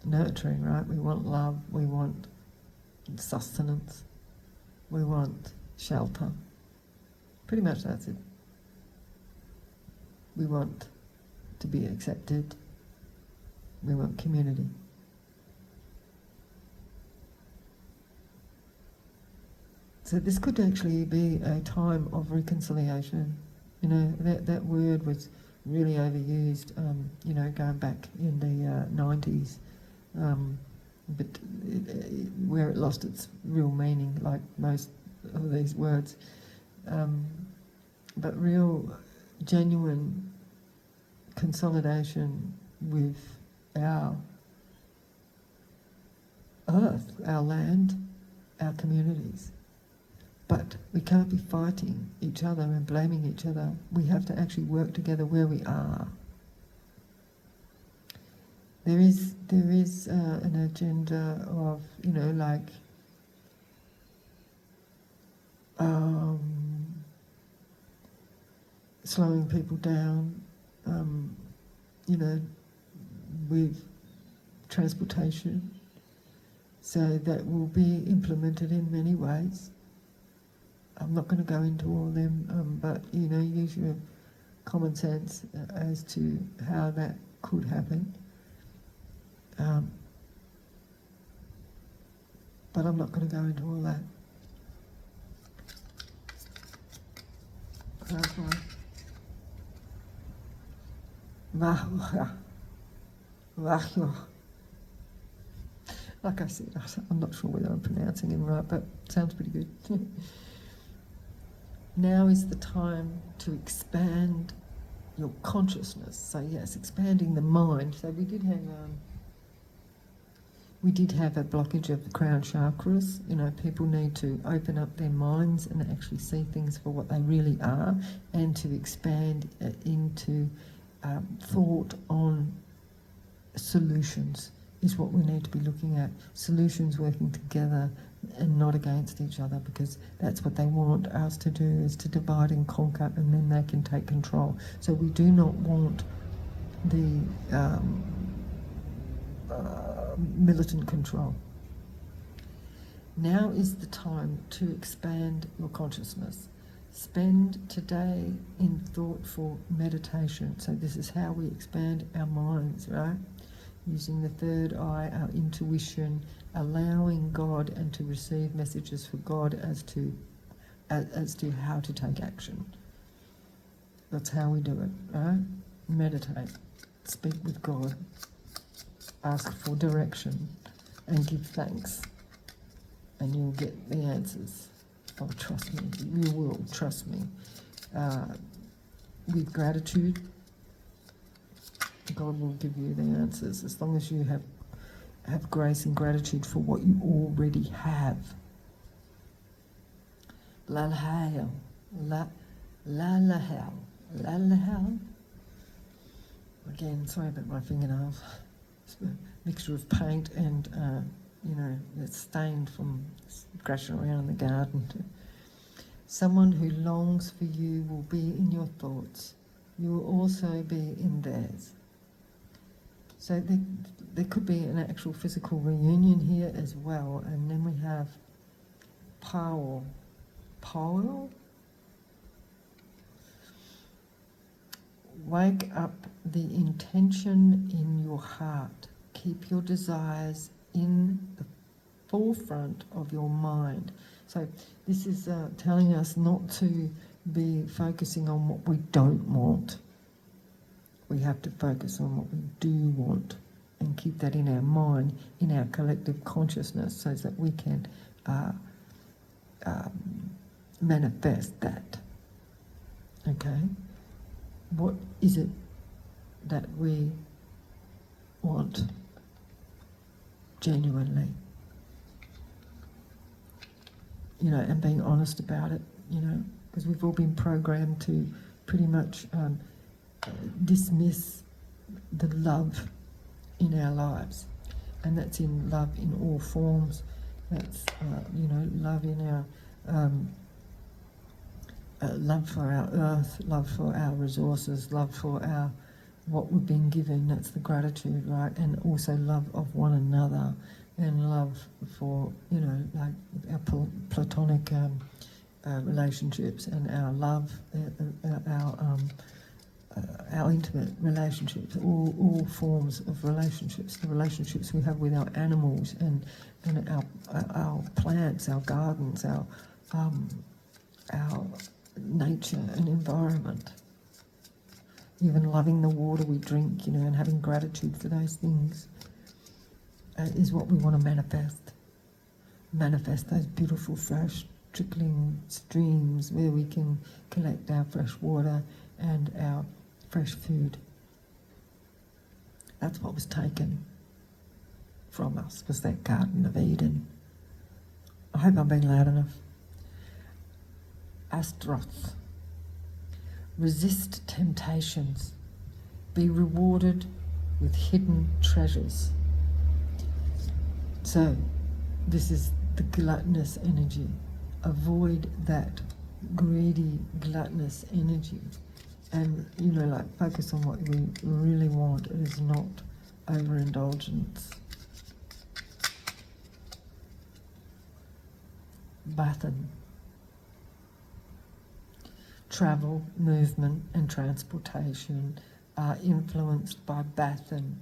nurturing, right? We want love. We want sustenance. We want shelter. Pretty much that's it. We want to be accepted. We want community. So this could actually be a time of reconciliation. You know, that word was really overused, going back in the 90s, but where it lost its real meaning, like most of these words. But real, genuine consolidation with our earth, our land, our communities. But we can't be fighting each other and blaming each other. We have to actually work together where we are. There is an agenda of, slowing people down, with transportation. So that will be implemented in many ways. I'm not going to go into all of them, but use your common sense as to how that could happen. But I'm not going to go into all that. That's right. Like I said, I'm not sure whether I'm pronouncing him right, but it sounds pretty good. Now is the time to expand your consciousness. So yes, expanding the mind. So we did have a blockage of the crown chakras. People need to open up their minds and actually see things for what they really are, and to expand into thought on solutions is what we need to be looking at. Solutions working together and not against each other, because that's what they want us to do, is to divide and conquer, and then they can take control. So we do not want the militant control. Now is the time to expand your consciousness. Spend today in thoughtful meditation. So this is how we expand our minds, right? Using the third eye, our intuition, allowing God and to receive messages for God as to how to take action. That's how we do it, right? Meditate, speak with God, ask for direction, and give thanks, and you'll get the answers. Oh, trust me, you will, trust me. With gratitude, God will give you the answers, as long as you have grace and gratitude for what you already have. La la la la la la. Again, sorry about my fingernails. It's a mixture of paint and it's stained from crashing around in the garden. Someone who longs for you will be in your thoughts. You will also be in theirs. So there could be an actual physical reunion here as well. And then we have Powell. Wake up the intention in your heart. Keep your desires in the forefront of your mind. So this is telling us not to be focusing on what we don't want. We have to focus on what we do want and keep that in our mind, in our collective consciousness, so that we can manifest that. Okay? What is it that we want genuinely? And being honest about it, because we've all been programmed to pretty much dismiss the love in our lives. And that's in love in all forms. That's, love in our love for our earth, love for our resources, love for what we've been given. That's the gratitude, right? And also love of one another, and love for like our platonic relationships, and our love, our intimate relationships, all forms of relationships. The relationships we have with our animals and our plants, our gardens, our nature and environment. Even loving the water we drink, and having gratitude for those things is what we want to manifest. Manifest those beautiful, fresh, trickling streams where we can collect our fresh water and our fresh food. That's what was taken from us, was that Garden of Eden. I hope I'm being loud enough. Astroth. Resist temptations. Be rewarded with hidden treasures. So, this is the gluttonous energy. Avoid that greedy, gluttonous energy. And, focus on what we really want. It is not overindulgence. Bathan. Travel, movement and transportation are influenced by Bathan.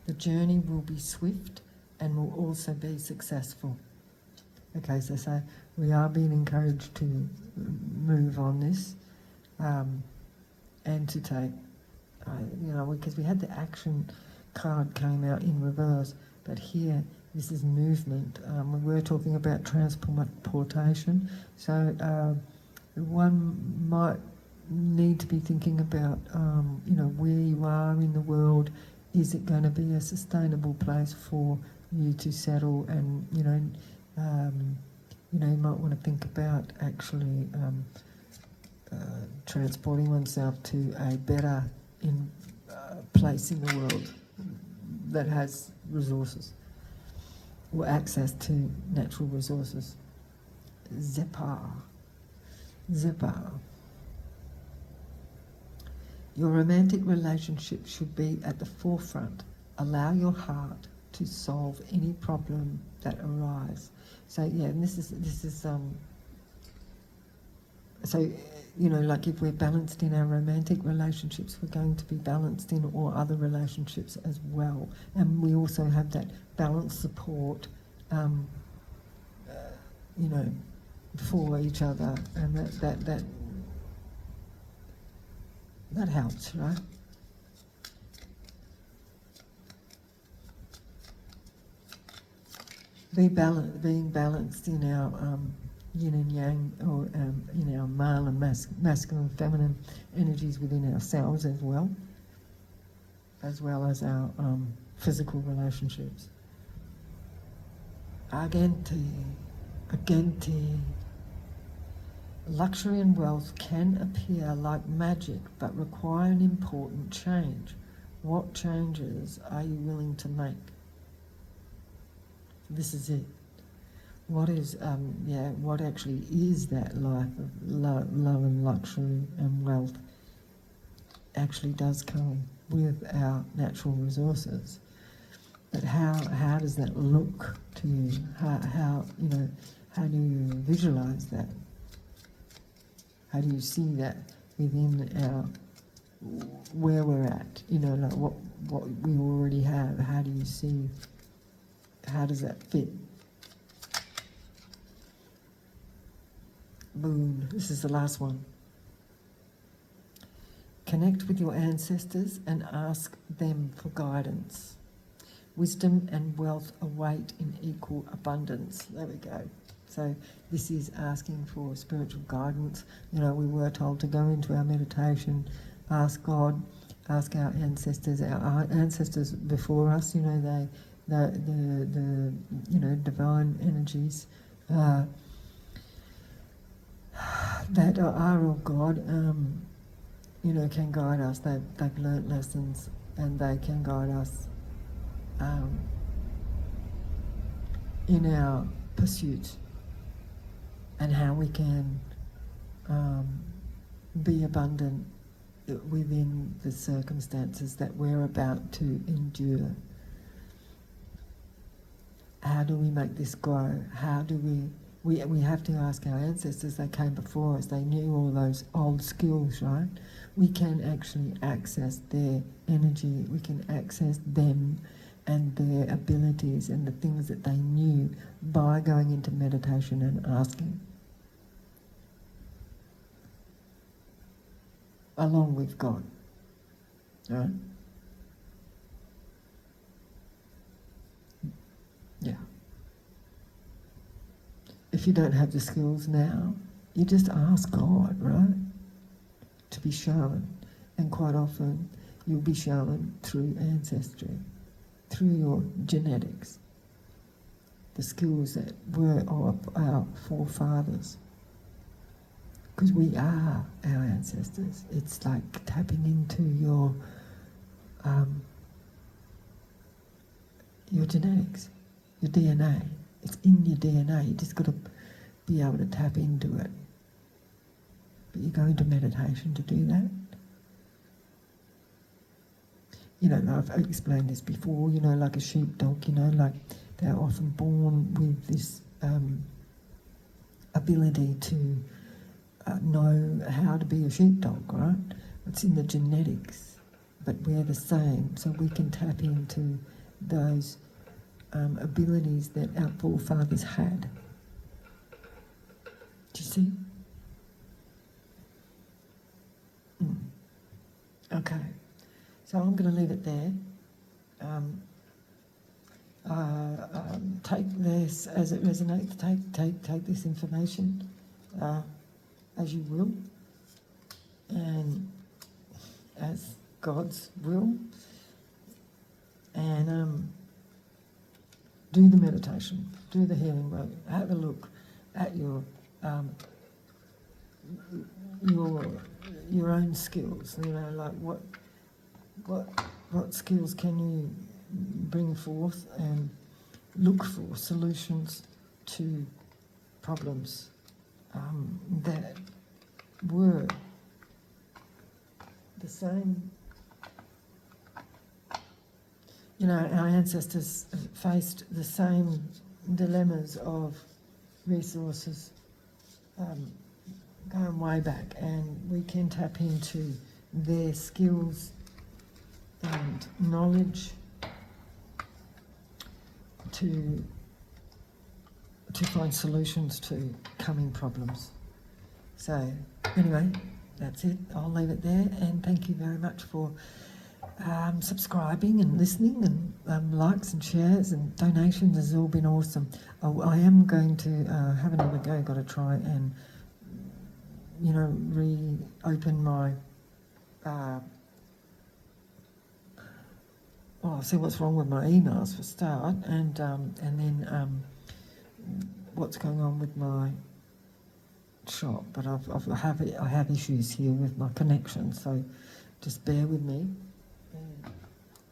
The journey will be swift and will also be successful. Okay, so we are being encouraged to move on this and to take, because we had the action card came out in reverse, but here this is movement. We were talking about transportation, so one might need to be thinking about, where you are in the world. Is it going to be a sustainable place for you to settle? And you might want to think about actually transporting oneself to a better place in the world that has resources or access to natural resources. Zephyr. Your romantic relationship should be at the forefront. Allow your heart to to solve any problem that arise. So yeah, and this is so, you know, like if we're balanced in our romantic relationships, we're going to be balanced in all other relationships as well. And we also have that balanced support, you know, for each other, and that helps, right? Being balanced in our yin and yang, or in our male and masculine, feminine energies within ourselves as well as our physical relationships. Agenti. Luxury and wealth can appear like magic, but require an important change. What changes are you willing to make? This is it. What is, what actually is that life of love and luxury and wealth actually does come with our natural resources. But how does that look to you? How do you visualize that? How do you see that within our, where we're at? You know, like what we already have. How do you see, how does that fit? Boom, this is the last one. Connect with your ancestors and ask them for guidance. Wisdom and wealth await in equal abundance. There we go. So this is asking for spiritual guidance. You know, we were told to go into our meditation, ask God, ask our ancestors before us. You know, the divine energies that are of God. Can guide us. They've learnt lessons, and they can guide us in our pursuit, and how we can be abundant within the circumstances that we're about to endure. How do we make this grow? How do we have to ask our ancestors. They came before us. They knew all those old skills, right? We can actually access their energy. We can access them and their abilities and the things that they knew by going into meditation and asking. Along with God, right? Yeah. If you don't have the skills now, you just ask God, right? To be shown. And quite often, you'll be shown through ancestry, through your genetics, the skills that were of our forefathers. Because we are our ancestors. It's like tapping into your genetics, your DNA. It's in your DNA. You just got to be able to tap into it. But you go into meditation to do that. You know, I've explained this before, you know, like a sheepdog, you know, like they're often born with this ability to know how to be a sheepdog, right? It's in the genetics, but we're the same, so we can tap into those abilities that our forefathers had. Do you see? Okay, so I'm going to leave it there. Take this as it resonates. Take this information as you will, and as God's will, and do the meditation, do the healing work. Have a look at your own skills. You know, like what skills can you bring forth and look for solutions to problems that were the same. you know, our ancestors faced the same dilemmas of resources going way back, and we can tap into their skills and knowledge to find solutions to coming problems. So anyway, that's it. I'll leave it there, and thank you very much for subscribing and listening, and likes and shares and donations has all been awesome. I am going to have another go. Got to try and, you know, reopen my see what's wrong with my emails for start, and then what's going on with my shop. But I have issues here with my connection, so just bear with me,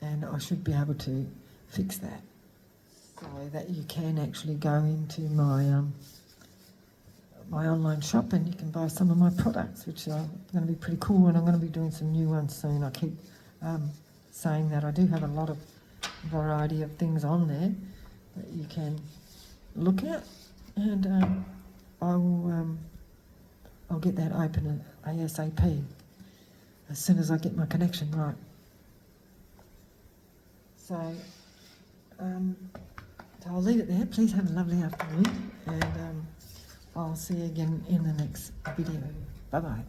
and I should be able to fix that so that you can actually go into my my online shop and you can buy some of my products, which are going to be pretty cool, and I'm going to be doing some new ones soon. I keep saying that I do have a lot of variety of things on there that you can look at, and I'll get that open ASAP as soon as I get my connection right. So I'll leave it there. Please have a lovely afternoon, and I'll see you again in the next video. Bye bye.